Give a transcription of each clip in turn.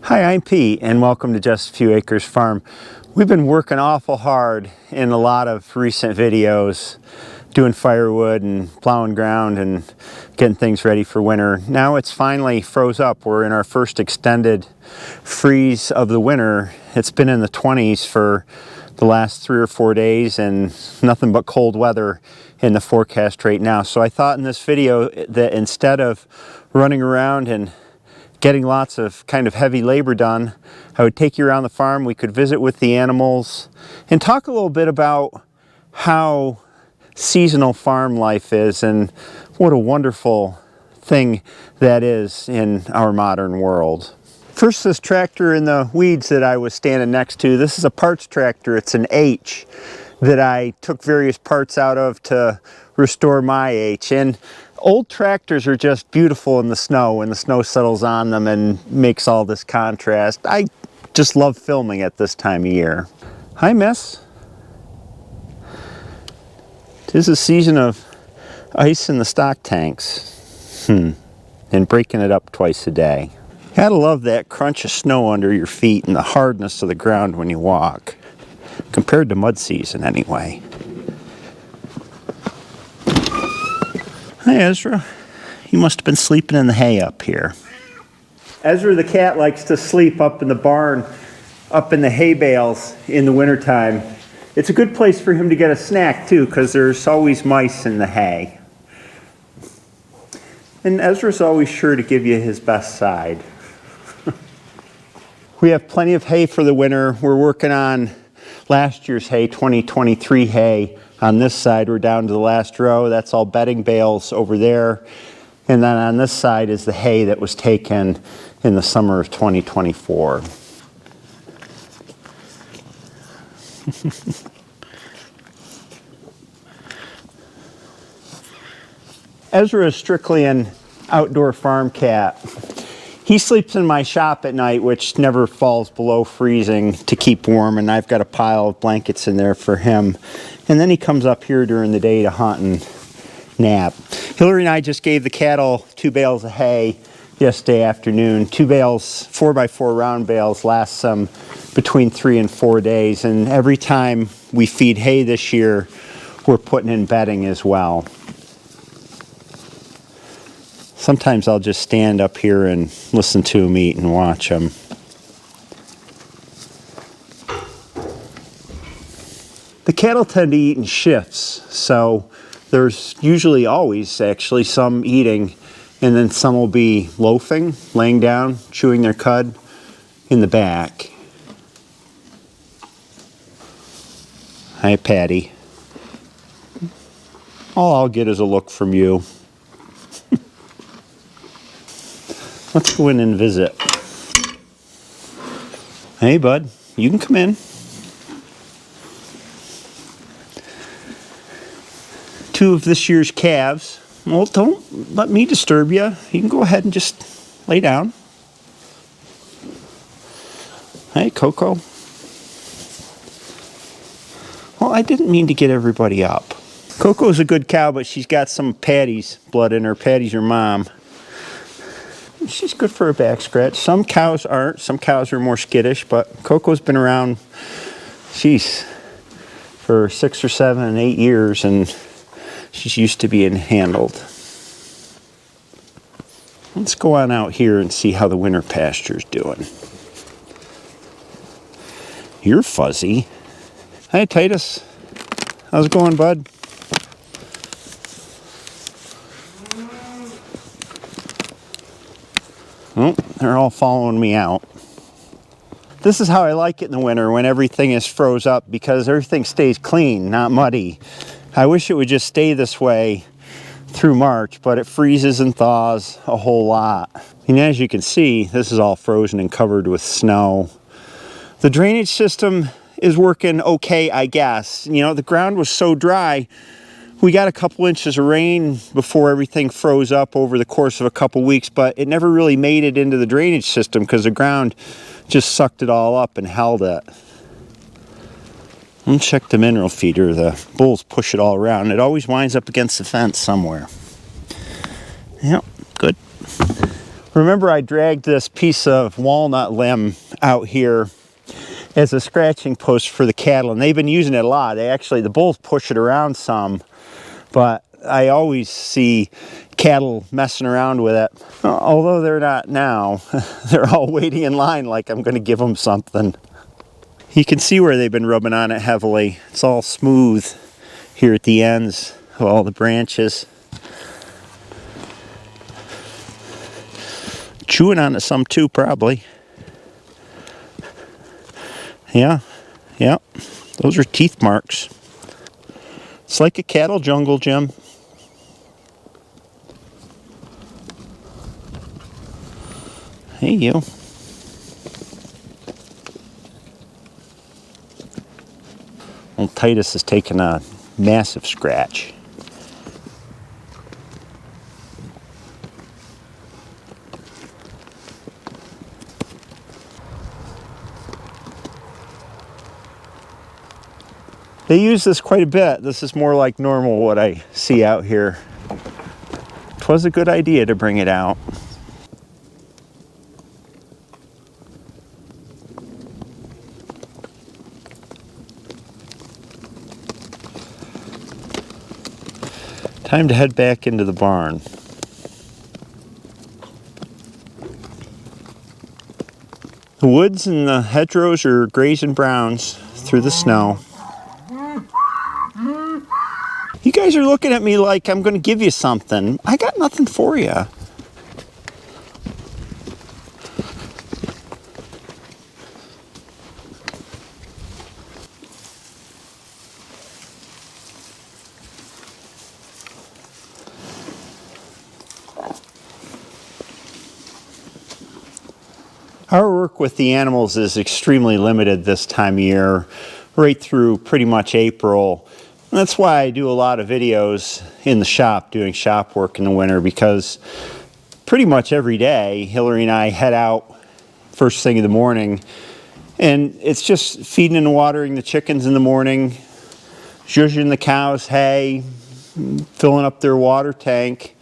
Hi, I'm Pete, and welcome to Just a Few Acres Farm. We've been working awful hard in a lot of recent videos, doing firewood and plowing ground and getting things ready for winter. Now it's finally froze up. We're in our first extended freeze of the winter. It's been in the 20s for the last 3 or 4 days and nothing but cold weather in the forecast right now. So I thought in this video that instead of running around and getting lots of kind of heavy labor done, I would take you around the farm. We could visit with the animals and talk a little bit about how seasonal farm life is and what a wonderful thing that is in our modern world. First, this tractor in the weeds that I was standing next to, this is a parts tractor. It's an H that I took various parts out of to restore my H. And old tractors are just beautiful in the snow when the snow settles on them and makes all this contrast. I just love filming at this time of year. Hi, miss. 'Tis a season of ice in the stock tanks. And breaking it up twice a day. Gotta love that crunch of snow under your feet and the hardness of the ground when you walk. Compared to mud season, anyway. Hi, Ezra. You must have been sleeping in the hay up here. Ezra the cat likes to sleep up in the barn, up in the hay bales in the wintertime. It's a good place for him to get a snack, too, because there's always mice in the hay. And Ezra's always sure to give you his best side. We have plenty of hay for the winter. We're working on last year's hay, 2023 hay. On this side, we're down to the last row. That's all bedding bales over there. And then on this side is the hay that was taken in the summer of 2024. Ezra is strictly an outdoor farm cat. He sleeps in my shop at night, which never falls below freezing to keep warm, and I've got a pile of blankets in there for him. And then he comes up here during the day to hunt and nap. Hillary and I just gave the cattle 2 bales of hay yesterday afternoon. 2 bales, 4x4 round bales, last some between 3 and 4 days. And every time we feed hay this year, we're putting in bedding as well. Sometimes I'll just stand up here and listen to them eat and watch them. The cattle tend to eat in shifts, so there's usually always actually some eating, and then some will be loafing, laying down, chewing their cud in the back. Hi, Patty. All I'll get is a look from you. Let's go in and visit. Hey, bud, you can come in. 2 of this year's calves. Well, don't let me disturb you. You can go ahead and just lay down. Hey, Coco. Well, I didn't mean to get everybody up. Coco's a good cow, but she's got some Patty's blood in her. Patty's her mom. She's good for a back scratch. Some cows aren't. Some cows are more skittish, but Coco's been around, for 6 or 7 and 8 years, and she's used to being handled. Let's go on out here and see how the winter pasture's doing. You're fuzzy. Hi, Titus. How's it going, bud? Oh, they're all following me out. This is how I like it in the winter when everything is froze up, because everything stays clean, not muddy. I wish it would just stay this way through March, but it freezes and thaws a whole lot. And as you can see, this is all frozen and covered with snow. The drainage system is working okay, I guess. You know, the ground was so dry. We got a couple inches of rain before everything froze up over the course of a couple weeks, but it never really made it into the drainage system because the ground just sucked it all up and held it. Let's check the mineral feeder. The bulls push it all around. It always winds up against the fence somewhere. Yep, good. Remember, I dragged this piece of walnut limb out here as a scratching post for the cattle, and they've been using it a lot. The bulls push it around some, but I always see cattle messing around with it. Although they're not now. They're all waiting in line like I'm going to give them something. You can see where they've been rubbing on it heavily. It's all smooth here at the ends of all the branches. Chewing on it some too, probably. Yeah, those are teeth marks. It's like a cattle jungle, Jim. Hey, you. Old Titus has taken a massive scratch. They use this quite a bit. This is more like normal what I see out here. 'Twas a good idea to bring it out. Time to head back into the barn. The woods and the hedgerows are grays and browns through the snow. You guys are looking at me like I'm going to give you something. I got nothing for you. Our work with the animals is extremely limited this time of year, right through pretty much April. And that's why I do a lot of videos in the shop, doing shop work in the winter, because pretty much every day, Hillary and I head out first thing in the morning, and it's just feeding and watering the chickens in the morning, zhuzhing the cows hay, filling up their water tank,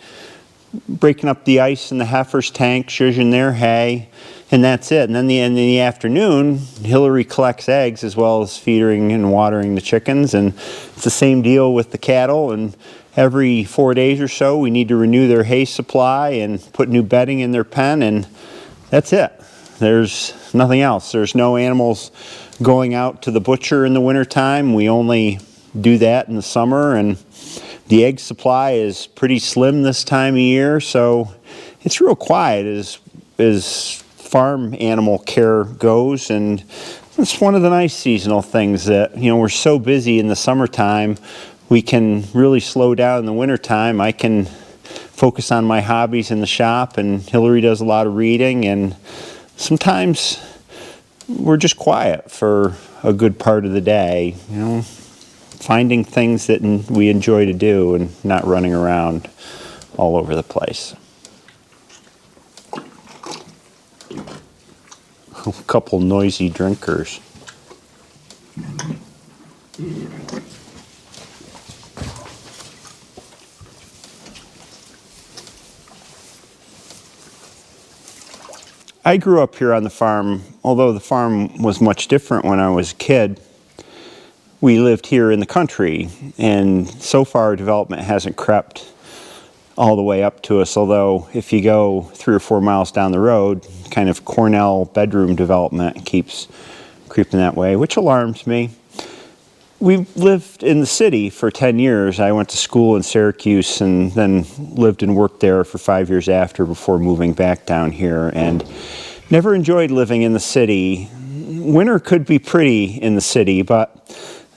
breaking up the ice in the heifer's tank, zhuzhing their hay, and that's it. And then in the afternoon, Hillary collects eggs as well as feeding and watering the chickens, and it's the same deal with the cattle. And every 4 days or so, we need to renew their hay supply and put new bedding in their pen, and that's it. There's nothing else. There's no animals going out to the butcher in the wintertime. We only do that in the summer, and the egg supply is pretty slim this time of year, so it's real quiet as farm animal care goes. And it's one of the nice seasonal things that, we're so busy in the summertime, we can really slow down in the wintertime. I can focus on my hobbies in the shop, and Hillary does a lot of reading, and sometimes we're just quiet for a good part of the day, finding things that we enjoy to do and not running around all over the place. A couple noisy drinkers. I grew up here on the farm, although the farm was much different when I was a kid. We lived here in the country, and so far development hasn't crept all the way up to us, although if you go 3 or 4 miles down the road, kind of Cornell bedroom development keeps creeping that way, which alarms me. We lived in the city for 10 years. I went to school in Syracuse and then lived and worked there for 5 years after before moving back down here, and never enjoyed living in the city. Winter could be pretty in the city, but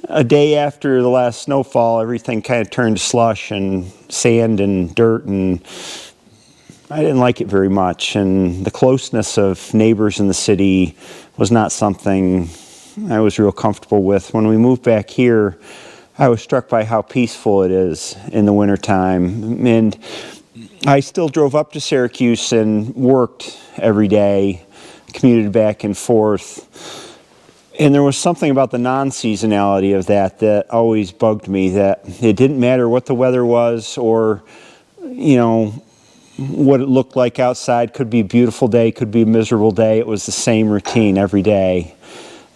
a day after the last snowfall, everything kind of turned to slush and sand and dirt, and I didn't like it very much. And the closeness of neighbors in the city was not something I was real comfortable with. When we moved back here, I was struck by how peaceful it is in the wintertime. And I still drove up to Syracuse and worked every day, commuted back and forth. And there was something about the non-seasonality of that always bugged me, that it didn't matter what the weather was or, what it looked like outside. Could be a beautiful day, could be a miserable day. It was the same routine every day.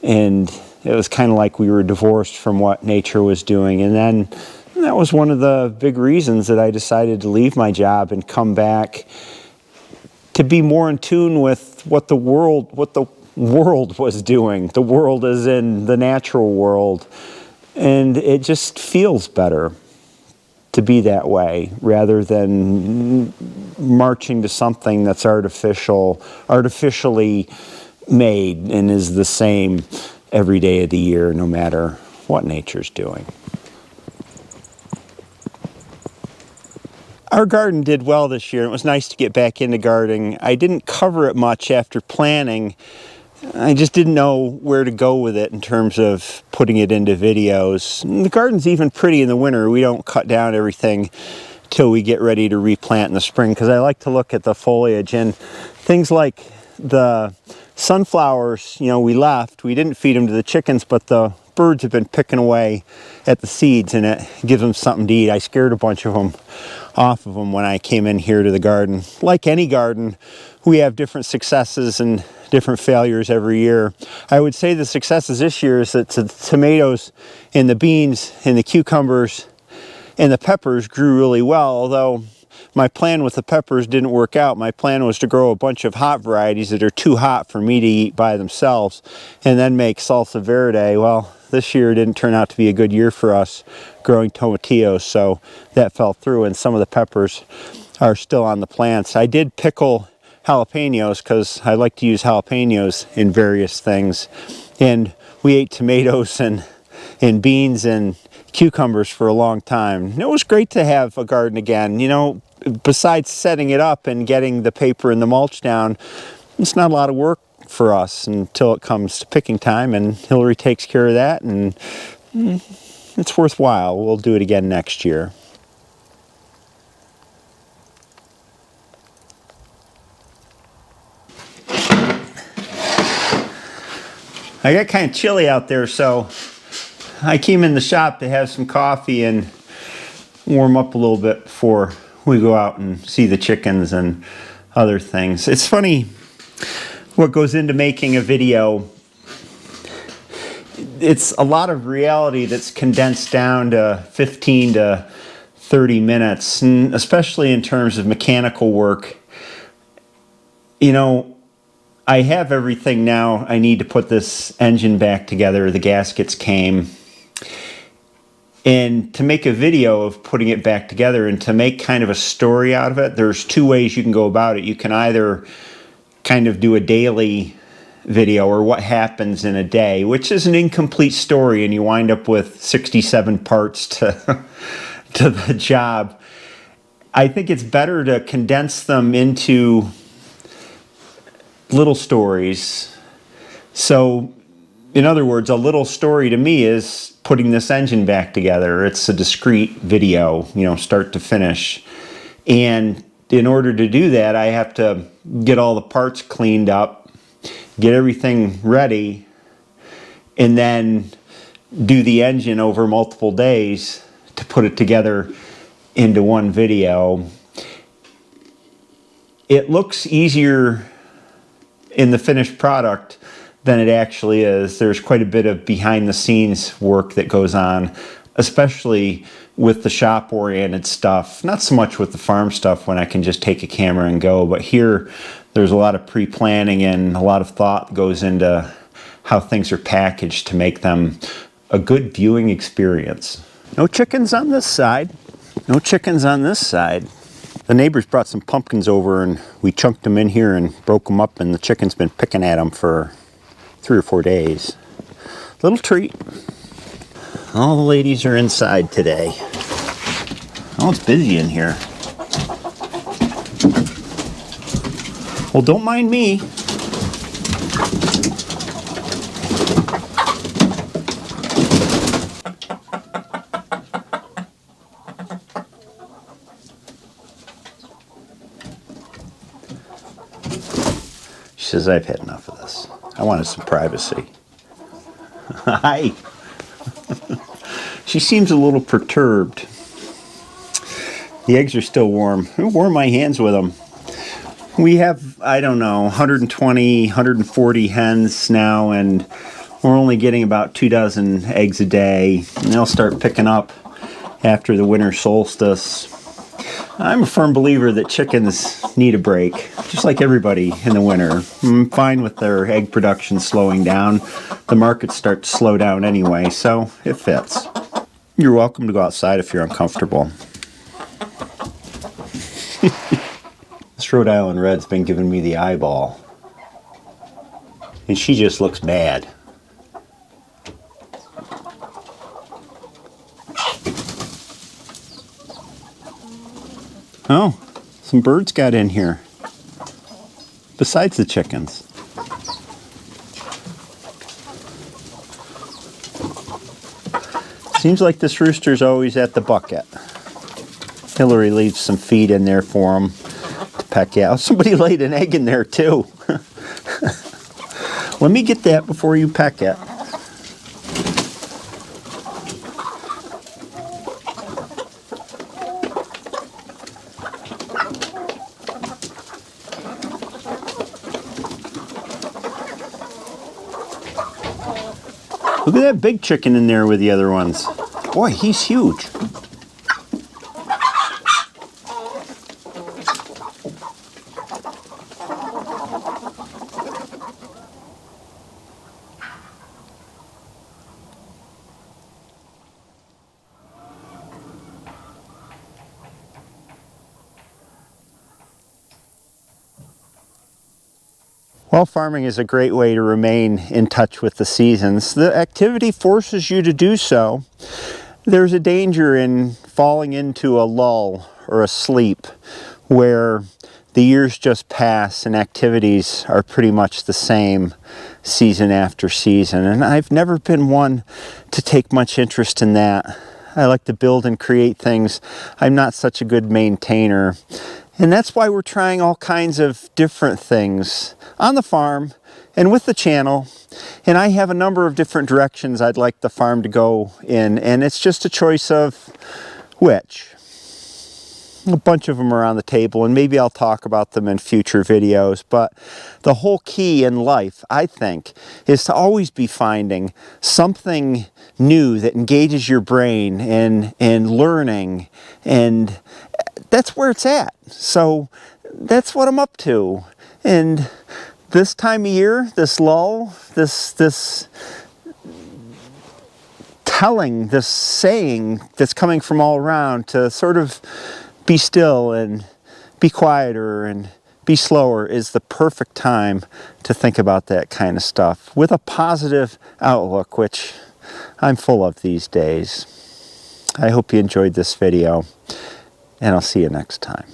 And it was kind of like we were divorced from what nature was doing. And then that was one of the big reasons that I decided to leave my job and come back to be more in tune with what the world was doing. The world as in the natural world. And it just feels better to be that way rather than marching to something that's artificially made and is the same every day of the year, no matter what nature's doing. Our garden did well this year. It was nice to get back into gardening. I didn't cover it much after planting. I just didn't know where to go with it in terms of putting it into videos. And the garden's even pretty in the winter. We don't cut down everything till we get ready to replant in the spring, because I like to look at the foliage and things like the sunflowers. You know, we didn't feed them to the chickens, but the birds have been picking away at the seeds, and it gives them something to eat. I scared a bunch of them off of them when I came in here to the garden. Like any garden, we have different successes and different failures every year. I would say the successes this year is that the tomatoes and the beans and the cucumbers and the peppers grew really well, although my plan with the peppers didn't work out. My plan was to grow a bunch of hot varieties that are too hot for me to eat by themselves and then make salsa verde. Well, this year didn't turn out to be a good year for us growing tomatillos, so that fell through, and some of the peppers are still on the plants. I did pickle jalapenos because I like to use jalapenos in various things, and we ate tomatoes and beans and cucumbers for a long time. And it was great to have a garden again. You know, besides setting it up and getting the paper and the mulch down, it's not a lot of work for us until it comes to picking time, and Hillary takes care of that, and it's worthwhile. We'll do it again next year. I got kind of chilly out there, so I came in the shop to have some coffee and warm up a little bit before we go out and see the chickens and other things. It's funny what goes into making a video. It's a lot of reality that's condensed down to 15 to 30 minutes, and especially in terms of mechanical work. You know, I have everything now I need to put this engine back together. The gaskets came. And to make a video of putting it back together and to make kind of a story out of it, there's two ways you can go about it. You can either kind of do a daily video, or what happens in a day, which is an incomplete story, and you wind up with 67 parts to the job. I think it's better to condense them into little stories. So, in other words, a little story to me is putting this engine back together. It's a discrete video, you know, start to finish. And in order to do that, I have to get all the parts cleaned up, get everything ready, and then do the engine over multiple days to put it together into one video. It looks easier in the finished product than it actually is. There's quite a bit of behind the scenes work that goes on, especially with the shop oriented stuff. Not so much with the farm stuff when I can just take a camera and go, but here there's a lot of pre-planning and a lot of thought goes into how things are packaged to make them a good viewing experience. No chickens on this side. No chickens on this side. The neighbors brought some pumpkins over and we chunked them in here and broke them up, and the chicken's been picking at them for 3 or 4 days. Little treat. All the ladies are inside today. Oh, it's busy in here. Well, don't mind me. She says, I've had enough of this. I wanted some privacy. Hi. She seems a little perturbed. The eggs are still warm. I warm my hands with them. We have, I don't know, 120, 140 hens now, and we're only getting about 2 dozen eggs a day. And they'll start picking up after the winter solstice. I'm a firm believer that chickens need a break, just like everybody in the winter. I'm fine with their egg production slowing down. The markets start to slow down anyway, so it fits. You're welcome to go outside if you're uncomfortable. This Rhode Island Red's been giving me the eyeball. And she just looks bad. Oh, some birds got in here. Besides the chickens. Seems like this rooster's always at the bucket. Hillary leaves some feed in there for him to peck out. Somebody laid an egg in there too. Let me get that before you peck it. Look at that big chicken in there with the other ones. Boy, he's huge. Well, farming is a great way to remain in touch with the seasons. The activity forces you to do so. There's a danger in falling into a lull or a sleep where the years just pass and activities are pretty much the same season after season. And I've never been one to take much interest in that. I like to build and create things. I'm not such a good maintainer. And that's why we're trying all kinds of different things on the farm and with the channel. And I have a number of different directions I'd like the farm to go in, and it's just a choice of which. A bunch of them are on the table, and maybe I'll talk about them in future videos. But the whole key in life, I think, is to always be finding something new that engages your brain and learning, and that's where it's at. So that's what I'm up to. And this time of year, this lull, this telling, this saying that's coming from all around to sort of be still and be quieter and be slower is the perfect time to think about that kind of stuff with a positive outlook, which I'm full of these days. I hope you enjoyed this video, and I'll see you next time.